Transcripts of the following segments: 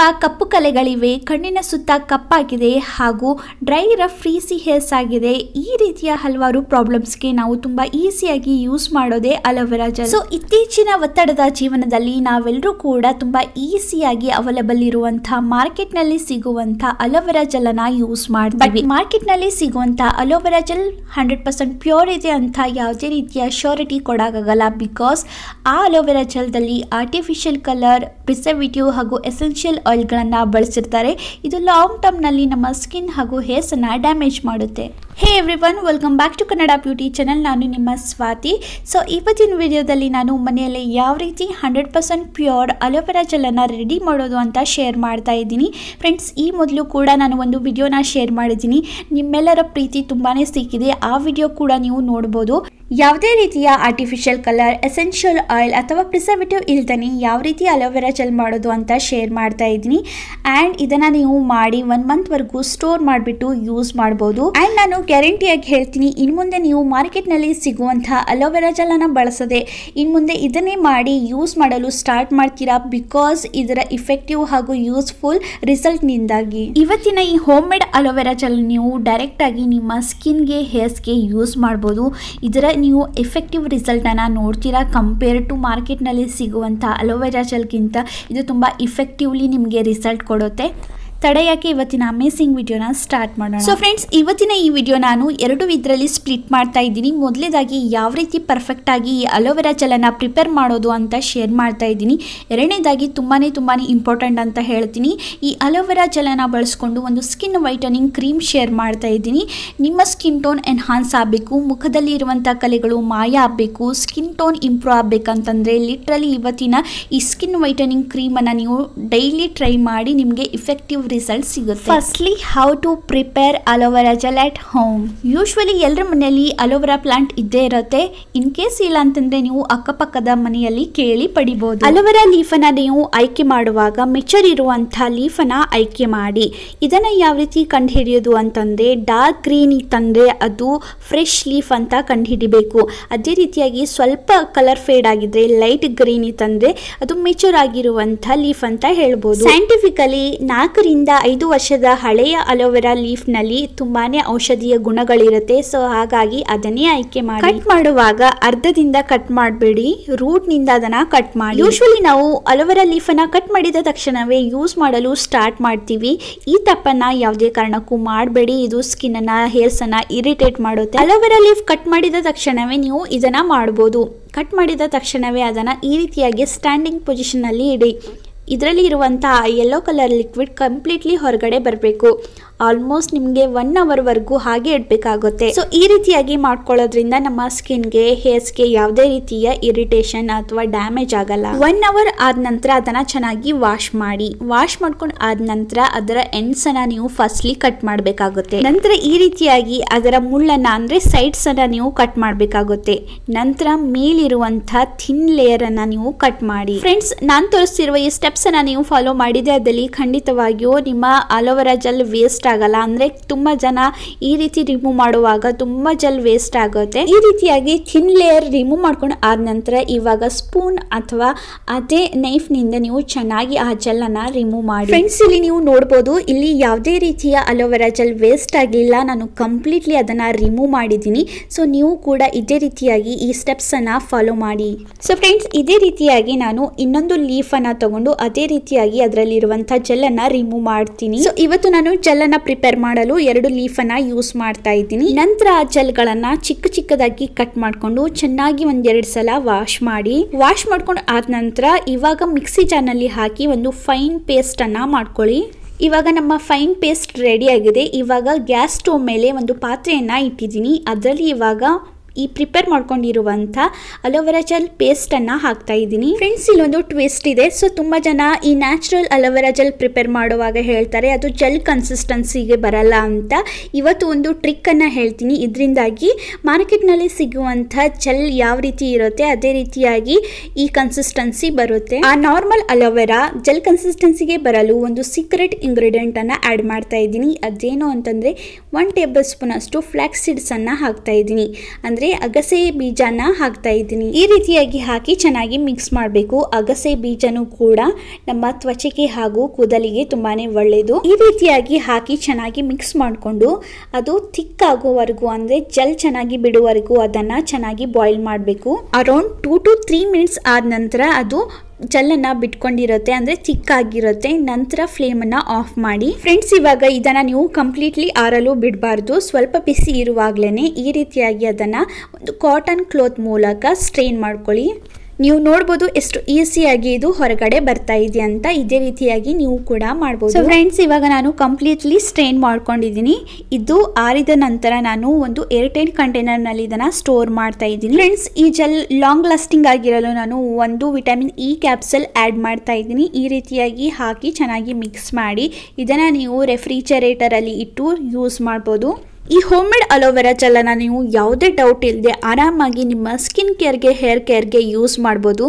ತುಂಬಾ ಕಪ್ಪು ಕಲೆಗಳಿವೆ, ಕಣ್ಣಿನ ಸುತ್ತ ಕಪ್ಪಾಗಿದೆ ಹಾಗೂ ಡ್ರೈ ರಫ್ ಫ್ರೀಸಿ ಹೇರ್ಸ್ ಆಗಿದೆ. ಈ ರೀತಿಯ ಹಲವಾರು ಪ್ರಾಬ್ಲಮ್ಸ್ಗೆ ನಾವು ತುಂಬಾ ಈಸಿಯಾಗಿ ಯೂಸ್ ಮಾಡೋದೇ ಅಲೋವೆರಾ ಜೆಲ್. ಸೊ ಇತ್ತೀಚಿನ ಒತ್ತಡದ ಜೀವನದಲ್ಲಿ ನಾವೆಲ್ಲರೂ ಕೂಡ ತುಂಬಾ ಈಸಿಯಾಗಿ ಅವೈಲೇಬಲ್ ಇರುವಂತಹ ಮಾರ್ಕೆಟ್ ನಲ್ಲಿ ಸಿಗುವಂತಹ ಅಲೋವೆರಾ ಜೆಲ್ ಅನ್ನ ಯೂಸ್ ಮಾಡ್ತೀವಿ. ಮಾರ್ಕೆಟ್ ನಲ್ಲಿ ಸಿಗುವಂತಹ ಅಲೋವೆರಾ ಜೆಲ್ 100% ಪ್ಯೂರ್ ಇದೆ ಅಂತ ಯಾವುದೇ ರೀತಿಯ ಶ್ಯೂರಿಟಿ ಕೊಡಕ್ಕಾಗಲ್ಲ. ಬಿಕಾಸ್ ಆ ಅಲೋವೆರಾ ಜೆಲ್ ದಲ್ಲಿ ಆರ್ಟಿಫಿಷಿಯಲ್ ಕಲರ್, ಪ್ರಿಸರ್ವೇಟಿವ್ ಹಾಗೂ ಎಸೆನ್ಷಿಯಲ್ ಆಯಿಲ್ ಗಳನ್ನ ಬಳಸಿರ್ತಾರೆ. ಇದು ಲಾಂಗ್ ಟರ್ಮ್ ನಲ್ಲಿ ನಮ್ಮ ಸ್ಕಿನ್ ಹಾಗೂ ಹೇರ್ಸ್ ಅನ್ನ ಡ್ಯಾಮೇಜ್ ಮಾಡುತ್ತೆ. Hey everyone, welcome back to Kannada beauty channel. ನಾನು ನಿಮ್ಮ ಸ್ವಾತಿ. ಸೊ ಇವತ್ತಿನ ವಿಡಿಯೋದಲ್ಲಿ ನಾನು ಮನೆಯಲ್ಲಿ ಯಾವ ರೀತಿ 100% ಪ್ಯೂರ್ ಅಲೋವೆರಾ ಜೆಲ್ ಅನ್ನ ರೆಡಿ ಮಾಡೋದು ಅಂತ ಶೇರ್ ಮಾಡ್ತಾ ಇದ್ದೀನಿ. ಫ್ರೆಂಡ್ಸ್, ಈ ಮೊದಲು ಕೂಡ ನಾನು ಒಂದು ವಿಡಿಯೋನ ಶೇರ್ ಮಾಡಿದ್ದೀನಿ. ನಿಮ್ಮೆಲ್ಲರ ಪ್ರೀತಿ ತುಂಬಾನೇ ಸಿಕ್ಕಿದೆ. ಆ ವಿಡಿಯೋ ಕೂಡ ನೀವು ನೋಡ್ಬೋದು. ಯಾವುದೇ ರೀತಿಯ ಆರ್ಟಿಫಿಷಿಯಲ್ ಕಲರ್, ಎಸೆನ್ಷಿಯಲ್ ಆಯಿಲ್ ಅಥವಾ ಪ್ರಿಸರ್ವೇಟಿವ್ ಇಲ್ದೇ ಯಾವ ರೀತಿ ಅಲೋವೆರಾ ಜೆಲ್ ಮಾಡೋದು ಅಂತ ಶೇರ್ ಮಾಡ್ತಾ ಇದ್ದೀನಿ. ಆ್ಯಂಡ್ ಇದನ್ನು ನೀವು ಮಾಡಿ 1 ಮಂತ್ವರೆಗೂ ಸ್ಟೋರ್ ಮಾಡಿಬಿಟ್ಟು ಯೂಸ್ ಮಾಡ್ಬೋದು. ಆ್ಯಂಡ್ ನಾನು ಗ್ಯಾರಂಟಿಯಾಗಿ ಹೇಳ್ತೀನಿ, ಇನ್ನು ಮುಂದೆ ನೀವು ಮಾರ್ಕೆಟ್ನಲ್ಲಿ ಸಿಗುವಂತಹ ಅಲೋವೆರಾ ಜೆಲ್ಲನ್ನು ಬಳಸದೆ ಇನ್ನು ಮುಂದೆ ಇದನ್ನೇ ಮಾಡಿ ಯೂಸ್ ಮಾಡಲು ಸ್ಟಾರ್ಟ್ ಮಾಡ್ತೀರಾ. ಬಿಕಾಸ್ ಇದರ ಇಫೆಕ್ಟಿವ್ ಹಾಗೂ ಯೂಸ್ಫುಲ್ ರಿಸಲ್ಟ್ನಿಂದಾಗಿ ಇವತ್ತಿನ ಈ ಹೋಮ್ ಮೇಡ್ ಅಲೋವೆರಾ ಜೆಲ್ ನೀವು ಡೈರೆಕ್ಟಾಗಿ ನಿಮ್ಮ ಸ್ಕಿನ್ಗೆ, ಹೇರ್ಸ್ಗೆ ಯೂಸ್ ಮಾಡ್ಬೋದು. ಇದರ ನೀವು ಎಫೆಕ್ಟಿವ್ ರಿಸಲ್ಟನ್ನು ನೋಡ್ತೀರಾ. ಕಂಪೇರ್ ಟು ಮಾರ್ಕೆಟ್ನಲ್ಲಿ ಸಿಗುವಂಥ ಅಲೋವೆರಾ ಜೆಲ್ಗಿಂತ ಇದು ತುಂಬ ಇಫೆಕ್ಟಿವ್ಲಿ ನಿಮಗೆ ರಿಸಲ್ಟ್ ಕೊಡುತ್ತೆ. ತಡೆಯಾಕೆ ಇವತ್ತಿನ ಅಮೇಸಿಂಗ್ ವಿಡಿಯೋನ ಸ್ಟಾರ್ಟ್ ಮಾಡೋಣ. ಸೊ ಫ್ರೆಂಡ್ಸ್, ಇವತ್ತಿನ ಈ ವಿಡಿಯೋ ನಾನು 2 ಇದರಲ್ಲಿ ಸ್ಪ್ಲಿಟ್ ಮಾಡ್ತಾ ಇದ್ದೀನಿ. ಮೊದಲೇದಾಗಿ ಯಾವ ರೀತಿ ಪರ್ಫೆಕ್ಟಾಗಿ ಈ ಅಲೋವೆರಾ ಜೆಲ್ಲನ್ನು ಪ್ರಿಪೇರ್ ಮಾಡೋದು ಅಂತ ಶೇರ್ ಮಾಡ್ತಾ ಇದ್ದೀನಿ. ಎರಡನೇದಾಗಿ ತುಂಬಾ ಇಂಪಾರ್ಟೆಂಟ್ ಅಂತ ಹೇಳ್ತೀನಿ, ಈ ಅಲೋವೆರಾ ಜೆಲ್ಲನ್ನು ಬಳಸ್ಕೊಂಡು ಒಂದು ಸ್ಕಿನ್ ವೈಟನಿಂಗ್ ಕ್ರೀಮ್ ಶೇರ್ ಮಾಡ್ತಾ ಇದ್ದೀನಿ. ನಿಮ್ಮ ಸ್ಕಿನ್ ಟೋನ್ ಎನ್ಹಾನ್ಸ್ ಆಗಬೇಕು, ಮುಖದಲ್ಲಿ ಇರುವಂಥ ಕಲೆಗಳು ಮಾಯ ಆಗಬೇಕು, ಸ್ಕಿನ್ ಟೋನ್ ಇಂಪ್ರೂವ್ ಆಗಬೇಕಂತಂದರೆ ಲಿಟ್ರಲಿ ಇವತ್ತಿನ ಈ ಸ್ಕಿನ್ ವೈಟನಿಂಗ್ ಕ್ರೀಮನ್ನು ನೀವು ಡೈಲಿ ಟ್ರೈ ಮಾಡಿ ನಿಮಗೆ ಇಫೆಕ್ಟಿವ್ ರಿಸಲ್ಟ್ ಸಿಗುತ್ತೆ. Firstly, how to prepare aloe vera gel at home. Usually ಎಲ್ಲರ ಮನೆಯಲ್ಲಿ ಅಲೋವೆರಾ ಪ್ಲಾಂಟ್ ಇದ್ದೇ ಇರುತ್ತೆ. ಇನ್ ಕೇಸ್ ಇಲ್ಲ ಅಂತಂದ್ರೆ ನೀವು ಅಕ್ಕಪಕ್ಕದ ಮನೆಯಲ್ಲಿ ಕೇಳಿ ಪಡಿಬಹುದು. ಅಲೋವೆರಾ ಲೀಫ್ ಅನ್ನ ನೀವು ಆಯ್ಕೆ ಮಾಡುವಾಗ ಮೆಚೂರ್ ಇರುವಂತಹ ಲೀಫ್ ಅನ್ನ ಆಯ್ಕೆ ಮಾಡಿ. ಇದನ್ನ ಯಾವ ರೀತಿ ಕಂಡು ಹಿಡಿಯೋದು ಅಂತಂದ್ರೆ, ಡಾರ್ಕ್ ಗ್ರೀನ್ ಇತ್ತಂದ್ರೆ ಅದು ಫ್ರೆಶ್ ಲೀಫ್ ಅಂತ ಕಂಡು ಹಿಡಿಬೇಕು. ಅದೇ ರೀತಿಯಾಗಿ ಸ್ವಲ್ಪ ಕಲರ್ ಫೇಡ್ ಆಗಿದ್ರೆ ಲೈಟ್ ಗ್ರೀನ್ ಇತ್ತಂದ್ರೆ ಅದು ಮೆಚೂರ್ ಆಗಿರುವಂತಹ ಲೀಫ್ ಅಂತ ಹೇಳ್ಬೋದು. ಸೈಂಟಿಫಿಕಲಿ 4 ರಿಂದ 5 ವರ್ಷದ ಹಳೆಯ ಅಲೋವೆರಾ ಲೀಫ್ ನಲ್ಲಿ ತುಂಬಾನೇ ಔಷಧೀಯ ಗುಣಗಳಿರುತ್ತೆ. ಸೊ ಹಾಗಾಗಿ ಅದನ್ನೇ ಆಯ್ಕೆ ಮಾಡಿ. ಕಟ್ ಮಾಡುವಾಗ ಅರ್ಧದಿಂದ ಕಟ್ ಮಾಡಬೇಡಿ, ರೂಟ್ ನಿಂದ ಅದನ್ನ ಕಟ್ ಮಾಡಿ. ಯೂಶುವಲಿ ನಾವು ಅಲೋವೆರಾ ಲೀಫ್ ಅನ್ನ ಕಟ್ ಮಾಡಿದ ತಕ್ಷಣವೇ ಯೂಸ್ ಮಾಡಲು ಸ್ಟಾರ್ಟ್ ಮಾಡ್ತೀವಿ. ಈ ತಪ್ಪನ್ನ ಯಾವುದೇ ಕಾರಣಕ್ಕೂ ಮಾಡಬೇಡಿ. ಇದು ಸ್ಕಿನ್ ಅನ್ನ, ಹೇರ್ಸ್ ಅನ್ನ ಇರಿಟೇಟ್ ಮಾಡುತ್ತೆ. ಅಲೋವೆರಾ ಲೀಫ್ ಕಟ್ ಮಾಡಿದ ತಕ್ಷಣವೇ ನೀವು ಇದನ್ನ ಮಾಡಬಹುದು. ಕಟ್ ಮಾಡಿದ ತಕ್ಷಣವೇ ಅದನ್ನ ಈ ರೀತಿಯಾಗಿ ಸ್ಟ್ಯಾಂಡಿಂಗ್ ಪೊಸಿಷನ್ ಅಲ್ಲಿ ಇಡಿ. ಇದರಲ್ಲಿ ಇರುವಂತಹ ಯೆಲ್ಲೋ ಕಲರ್ ಲಿಕ್ವಿಡ್ ಕಂಪ್ಲೀಟ್ಲಿ ಹೊರಗಡೆ ಬರಬೇಕು. ಆಲ್ಮೋಸ್ಟ್ ನಿಮಗೆ 1 ಅವರ್ವರೆಗೂ ಹಾಗೆ ಇಡಬೇಕಾಗುತ್ತೆ. ಸೊ ಈ ರೀತಿಯಾಗಿ ಮಾಡ್ಕೊಳ್ಳೋದ್ರಿಂದ ನಮ್ಮ ಸ್ಕಿನ್ಗೆ, ಹೇರ್ಸ್ಗೆ ಯಾವುದೇ ರೀತಿಯ ಇರಿಟೇಷನ್ ಅಥವಾ ಡ್ಯಾಮೇಜ್ ಆಗಲ್ಲ. 1 ಅವರ್ ಆದ ನಂತರ ಅದನ್ನ ಚೆನ್ನಾಗಿ ವಾಶ್ ಮಾಡಿ. ವಾಶ್ ಮಾಡ್ಕೊಂಡು ಆದ ನಂತರ ಅದರ ಎಂಡ್ಸ್ ಅನ್ನ ನೀವು ಫಸ್ಟ್ಲಿ ಕಟ್ ಮಾಡಬೇಕಾಗುತ್ತೆ. ನಂತರ ಈ ರೀತಿಯಾಗಿ ಅದರ ಮುಳ್ಳನ್ನ ಅಂದ್ರೆ ಸೈಡ್ಸ್ ಅನ್ನ ನೀವು ಕಟ್ ಮಾಡಬೇಕಾಗುತ್ತೆ. ನಂತರ ಮೇಲಿರುವಂತಹ ಥಿನ್ ಲೇಯರ್ ಅನ್ನ ನೀವು ಕಟ್ ಮಾಡಿ. ಫ್ರೆಂಡ್ಸ್, ನಾನು ತೋರಿಸ್ತಿರುವ ಈ ಸ್ಟೆಪ್ಸ್ ಅನ್ನ ನೀವು ಫಾಲೋ ಮಾಡಿದೆ ಅದಲ್ಲಿ ಖಂಡಿತವಾಗಿಯೂ ನಿಮ್ಮ ಅಲೋವೆರಾ ಜೆಲ್ ವೇಸ್ಟ್ ಆಗಲ್ಲ. ಅಂದ್ರೆ ತುಂಬಾ ಜನ ಈ ರೀತಿ ರಿಮೂವ್ ಮಾಡುವಾಗ ತುಂಬಾ ಜೆಲ್ ವೇಸ್ಟ್ ಆಗುತ್ತೆ. ಈ ರೀತಿಯಾಗಿ ಥಿನ್ ಲೇಯರ್ ರಿಮೂವ್ ಮಾಡ್ಕೊಂಡು ಆದ ನಂತರ ಇವಾಗ ಸ್ಪೂನ್ ಅಥವಾ ಅದೇ ನೈಫ್ ನಿಂದ ನೀವು ಚೆನ್ನಾಗಿ ಆ ಜೆಲ್ ಅನ್ನ ರಿಮೂವ್ ಮಾಡಿ. ಫ್ರೆಂಡ್ಸ್, ಇಲ್ಲಿ ನೀವು ನೋಡಬಹುದು, ಇಲ್ಲಿ ಯಾವುದೇ ರೀತಿಯ ಅಲೋವೆರಾ ಜೆಲ್ ವೇಸ್ಟ್ ಆಗಿಲ್ಲ. ನಾನು ಕಂಪ್ಲೀಟ್ಲಿ ಅದನ್ನ ರಿಮೂವ್ ಮಾಡಿದ್ದೀನಿ. ಸೊ ನೀವು ಕೂಡ ಇದೇ ರೀತಿಯಾಗಿ ಈ ಸ್ಟೆಪ್ಸ್ ಅನ್ನ ಫಾಲೋ ಮಾಡಿ. ಸೊ ಫ್ರೆಂಡ್ಸ್, ಇದೇ ರೀತಿಯಾಗಿ ನಾನು ಇನ್ನೊಂದು ಲೀಫ್ ಅನ್ನ ತಗೊಂಡು ಅದೇ ರೀತಿಯಾಗಿ ಅದರಲ್ಲಿ ಇರುವಂತಹ ಜೆಲ್ ಅನ್ನ ರಿಮೂವ್ ಮಾಡ್ತೀನಿ. ಸೊ ಇವತ್ತು ನಾನು ಜೆಲ್ ಅನ್ನ ಪ್ರಿಪೇರ್ ಮಾಡಲು 2 ಲೀಫ್ ಅನ್ನ ಯೂಸ್ ಮಾಡ್ತಾ ಇದ್ದೀನಿ. ನಂತರ ಆ ಜೆಲ್ ಗಳನ್ನ ಚಿಕ್ಕದಾಗಿ ಕಟ್ ಮಾಡ್ಕೊಂಡು ಚೆನ್ನಾಗಿ 1-2 ಸಲ ವಾಶ್ ಮಾಡಿ. ವಾಶ್ ಮಾಡ್ಕೊಂಡು ಆದ ನಂತರ ಇವಾಗ ಮಿಕ್ಸಿ ಜಾರ್ ನಲ್ಲಿ ಹಾಕಿ ಒಂದು ಫೈನ್ ಪೇಸ್ಟ್ ಅನ್ನ ಮಾಡ್ಕೊಳ್ಳಿ. ಇವಾಗ ನಮ್ಮ ಫೈನ್ ಪೇಸ್ಟ್ ರೆಡಿ ಆಗಿದೆ. ಇವಾಗ ಗ್ಯಾಸ್ ಸ್ಟೋವ್ ಮೇಲೆ ಒಂದು ಪಾತ್ರೆಯನ್ನ ಇಟ್ಟಿದ್ದೀನಿ. ಅದರಲ್ಲಿ ಇವಾಗ ಈ ಪ್ರಿಪೇರ್ ಮಾಡ್ಕೊಂಡಿರುವಂಥ ಅಲೋವೆರಾ ಜೆಲ್ ಪೇಸ್ಟನ್ನು ಹಾಕ್ತಾ ಇದ್ದೀನಿ. ಫ್ರೆಂಡ್ಸ್, ಇಲ್ಲೊಂದು ಟ್ವಿಸ್ಟ್ ಇದೆ. ಸೊ ತುಂಬ ಜನ ಈ ನ್ಯಾಚುರಲ್ ಅಲೋವೆರಾ ಜೆಲ್ ಪ್ರಿಪೇರ್ ಮಾಡುವಾಗ ಹೇಳ್ತಾರೆ ಅದು ಜೆಲ್ ಕನ್ಸಿಸ್ಟೆನ್ಸಿಗೆ ಬರಲ್ಲ ಅಂತ. ಇವತ್ತು ಒಂದು ಟ್ರಿಕ್ಕನ್ನು ಹೇಳ್ತೀನಿ. ಇದರಿಂದಾಗಿ ಮಾರ್ಕೆಟ್ನಲ್ಲಿ ಸಿಗುವಂಥ ಜೆಲ್ ಯಾವ ರೀತಿ ಇರುತ್ತೆ ಅದೇ ರೀತಿಯಾಗಿ ಈ ಕನ್ಸಿಸ್ಟೆನ್ಸಿ ಬರುತ್ತೆ. ಆ ನಾರ್ಮಲ್ ಅಲೋವೆರಾ ಜೆಲ್ ಕನ್ಸಿಸ್ಟೆನ್ಸಿಗೆ ಬರಲು ಒಂದು ಸೀಕ್ರೆಟ್ ಇಂಗ್ರೀಡಿಯೆಂಟನ್ನು ಆ್ಯಡ್ ಮಾಡ್ತಾ ಇದ್ದೀನಿ. ಅದೇನು ಅಂತಂದರೆ 1 ಟೇಬಲ್ ಸ್ಪೂನ್ ಅಷ್ಟು ಫ್ಲಾಕ್ಸ್ ಸೀಡ್ಸನ್ನು ಹಾಕ್ತಾ ಇದ್ದೀನಿ. ಅಂದರೆ ಅಂದರೆ ಅಗಸೆ ಬೀಜನ ಹಾಕ್ತಾ ಇದ್ದೀನಿ. ಈ ರೀತಿಯಾಗಿ ಹಾಕಿ ಚೆನ್ನಾಗಿ ಮಿಕ್ಸ್ ಮಾಡಬೇಕು. ಅಗಸೆ ಬೀಜನೂ ಕೂಡ ನಮ್ಮ ತ್ವಚೆಗೆ ಹಾಗೂ ಕೂದಲಿಗೆ ತುಂಬಾನೇ ಒಳ್ಳೆಯದು. ಈ ರೀತಿಯಾಗಿ ಹಾಕಿ ಚೆನ್ನಾಗಿ ಮಿಕ್ಸ್ ಮಾಡಿಕೊಂಡು ಅದು ಥಿಕ್ ಆಗೋವರೆಗೂ ಅಂದರೆ ಜೆಲ್ ಚೆನ್ನಾಗಿ ಬಿಡುವವರೆಗೂ ಅದನ್ನು ಚೆನ್ನಾಗಿ ಬಾಯ್ಲ್ ಮಾಡಬೇಕು. ಅರೌಂಡ್ 2 to 3 ಮಿನಿಟ್ಸ್ ಆದ ನಂತರ ಅದು ಜೆಲ್ಲನ್ನು ಬಿಟ್ಕೊಂಡಿರುತ್ತೆ, ಅಂದರೆ ಥಿಕ್ ಆಗಿರುತ್ತೆ. ನಂತರ ಫ್ಲೇಮನ್ನು ಆಫ್ ಮಾಡಿ. ಫ್ರೆಂಡ್ಸ್, ಇವಾಗ ಇದನ್ನು ನೀವು ಕಂಪ್ಲೀಟ್ಲಿ ಆರಲು ಬಿಡಬಾರ್ದು. ಸ್ವಲ್ಪ ಬಿಸಿ ಇರುವಾಗಲೇ ಈ ರೀತಿಯಾಗಿ ಅದನ್ನು ಒಂದು ಕಾಟನ್ ಕ್ಲಾತ್ ಮೂಲಕ ಸ್ಟ್ರೈನ್ ಮಾಡ್ಕೊಳ್ಳಿ. ನೀವು ನೋಡ್ಬೋದು ಎಷ್ಟು ಈಸಿಯಾಗಿ ಇದು ಹೊರಗಡೆ ಬರ್ತಾ ಇದೆ ಅಂತ. ಇದೇ ರೀತಿಯಾಗಿ ನೀವು ಕೂಡ ಮಾಡ್ಬೋದು. ಸೊ ಫ್ರೆಂಡ್ಸ್, ಇವಾಗ ನಾನು ಕಂಪ್ಲೀಟ್ಲಿ ಸ್ಟ್ರೈನ್ ಮಾಡ್ಕೊಂಡಿದ್ದೀನಿ. ಇದು ಆರಿದ ನಂತರ ನಾನು ಒಂದು ಏರ್ಟೈಟ್ ಕಂಟೈನರ್ನಲ್ಲಿ ಇದನ್ನು ಸ್ಟೋರ್ ಮಾಡ್ತಾ ಇದ್ದೀನಿ. ಫ್ರೆಂಡ್ಸ್, ಈ ಜೆಲ್ ಲಾಂಗ್ ಲಾಸ್ಟಿಂಗ್ ಆಗಿರಲು ನಾನು ಒಂದು ವಿಟಮಿನ್ ಇ ಕ್ಯಾಪ್ಸಲ್ ಆ್ಯಡ್ ಮಾಡ್ತಾ ಇದ್ದೀನಿ. ಈ ರೀತಿಯಾಗಿ ಹಾಕಿ ಚೆನ್ನಾಗಿ ಮಿಕ್ಸ್ ಮಾಡಿ ಇದನ್ನು ನೀವು ರೆಫ್ರಿಜರೇಟರಲ್ಲಿ ಇಟ್ಟು ಯೂಸ್ ಮಾಡ್ಬೋದು. ಈ ಹೋಮ್ ಮೇಡ್ ಅಲೋವೆರಾ ಜೆಲ್ಲನ್ನು ನೀವು ಯಾವುದೇ ಡೌಟ್ ಇಲ್ಲದೆ ಆರಾಮಾಗಿ ನಿಮ್ಮ ಸ್ಕಿನ್ ಕೇರ್ಗೆ, ಹೇರ್ ಕೇರ್ಗೆ ಯೂಸ್ ಮಾಡ್ಬೋದು.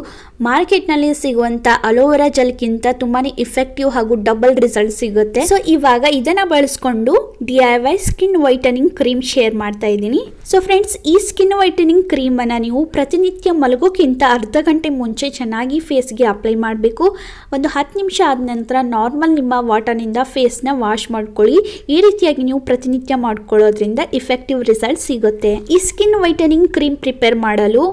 ಮಾರ್ಕೆಟ್ನಲ್ಲಿ ಸಿಗುವಂಥ ಅಲೋವೆರಾ ಜೆಲ್ಗಿಂತ ತುಂಬಾ ಇಫೆಕ್ಟಿವ್ ಹಾಗೂ ಡಬಲ್ ರಿಸಲ್ಟ್ ಸಿಗುತ್ತೆ. ಸೊ ಇವಾಗ ಇದನ್ನು ಬಳಸ್ಕೊಂಡು DIY skin whitening cream share ಮಾಡ್ತಾ ಇದ್ದೀನಿ. ಸೊ ಫ್ರೆಂಡ್ಸ್, ಈ ಸ್ಕಿನ್ ವೈಟನಿಂಗ್ ಕ್ರೀಮನ್ನು ನೀವು ಪ್ರತಿನಿತ್ಯ ಮಲಗೋಕ್ಕಿಂತ ಅರ್ಧ ಗಂಟೆ ಮುಂಚೆ ಚೆನ್ನಾಗಿ ಫೇಸ್ಗೆ ಅಪ್ಲೈ ಮಾಡಬೇಕು. ಒಂದು 10 ನಿಮಿಷ ಆದ ನಂತರ ನಾರ್ಮಲ್ ನಿಮ್ಮ ವಾಟರ್ನಿಂದ ಫೇಸ್ನ ವಾಶ್ ಮಾಡ್ಕೊಳ್ಳಿ. ಈ ರೀತಿಯಾಗಿ ನೀವು ಪ್ರತಿನಿತ್ಯ ಮಾಡ್ಕೊಳ್ಳೋದ್ರಿಂದ ಇಫೆಕ್ಟಿವ್ ರಿಸಲ್ಟ್ ಸಿಗುತ್ತೆ. ಈ ಸ್ಕಿನ್ ವೈಟನಿಂಗ್ ಕ್ರೀಮ್ ಪ್ರಿಪೇರ್ ಮಾಡಲು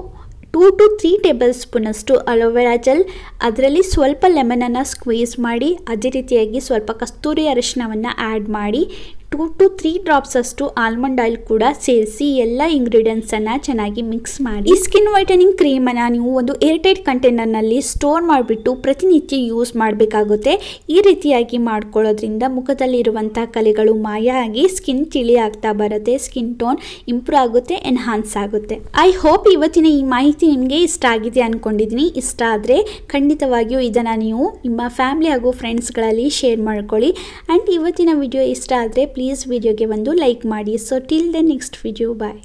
2 to 3 ಟೇಬಲ್ ಸ್ಪೂನ್ ಅಷ್ಟು ಅಲೋವೆರಾ ಜೆಲ್, ಅದರಲ್ಲಿ ಸ್ವಲ್ಪ ಲೆಮನನ್ನು ಸ್ಕ್ವೀಸ್ ಮಾಡಿ, ಅದೇ ರೀತಿಯಾಗಿ ಸ್ವಲ್ಪ ಕಸ್ತೂರಿ ಅರಿಶಿನವನ್ನು ಆ್ಯಡ್ ಮಾಡಿ 2 to 3 ಡ್ರಾಪ್ಸ್ ಅಷ್ಟು ಆಲ್ಮಂಡ್ ಆಯಿಲ್ ಕೂಡ ಸೇರಿಸಿ ಎಲ್ಲ ಇಂಗ್ರೀಡಿಯೆಂಟ್ಸನ್ನು ಚೆನ್ನಾಗಿ ಮಿಕ್ಸ್ ಮಾಡಿ. ಈ ಸ್ಕಿನ್ ವೈಟನಿಂಗ್ ಕ್ರೀಮನ್ನು ನೀವು ಒಂದು ಏರ್ಟೈಟ್ ಕಂಟೈನರ್ನಲ್ಲಿ ಸ್ಟೋರ್ ಮಾಡಿಬಿಟ್ಟು ಪ್ರತಿನಿತ್ಯ ಯೂಸ್ ಮಾಡಬೇಕಾಗುತ್ತೆ. ಈ ರೀತಿಯಾಗಿ ಮಾಡ್ಕೊಳ್ಳೋದ್ರಿಂದ ಮುಖದಲ್ಲಿರುವಂಥ ಕಲೆಗಳು ಮಾಯ ಆಗಿ ಸ್ಕಿನ್ ತಿಳಿ ಆಗ್ತಾ ಬರುತ್ತೆ, ಸ್ಕಿನ್ ಟೋನ್ ಇಂಪ್ರೂವ್ ಆಗುತ್ತೆ, ಎನ್ಹಾನ್ಸ್ ಆಗುತ್ತೆ. ಐ ಹೋಪ್ ಇವತ್ತಿನ ಈ ಮಾಹಿತಿ ನಿಮಗೆ ಇಷ್ಟ ಆಗಿದೆ ಅಂದ್ಕೊಂಡಿದ್ದೀನಿ. ಇಷ್ಟ ಆದರೆ ಖಂಡಿತವಾಗಿಯೂ ಇದನ್ನು ನೀವು ನಿಮ್ಮ ಫ್ಯಾಮಿಲಿ ಹಾಗೂ ಫ್ರೆಂಡ್ಸ್ಗಳಲ್ಲಿ ಶೇರ್ ಮಾಡ್ಕೊಳ್ಳಿ. ಆ್ಯಂಡ್ ಇವತ್ತಿನ ವಿಡಿಯೋ ಇಷ್ಟ ಆದರೆ ಪ್ಲೀಸ್ ವಿಡಿಯೋಗೆ ಒಂದು ಲೈಕ್ ಮಾಡಿ. So till the next video, bye.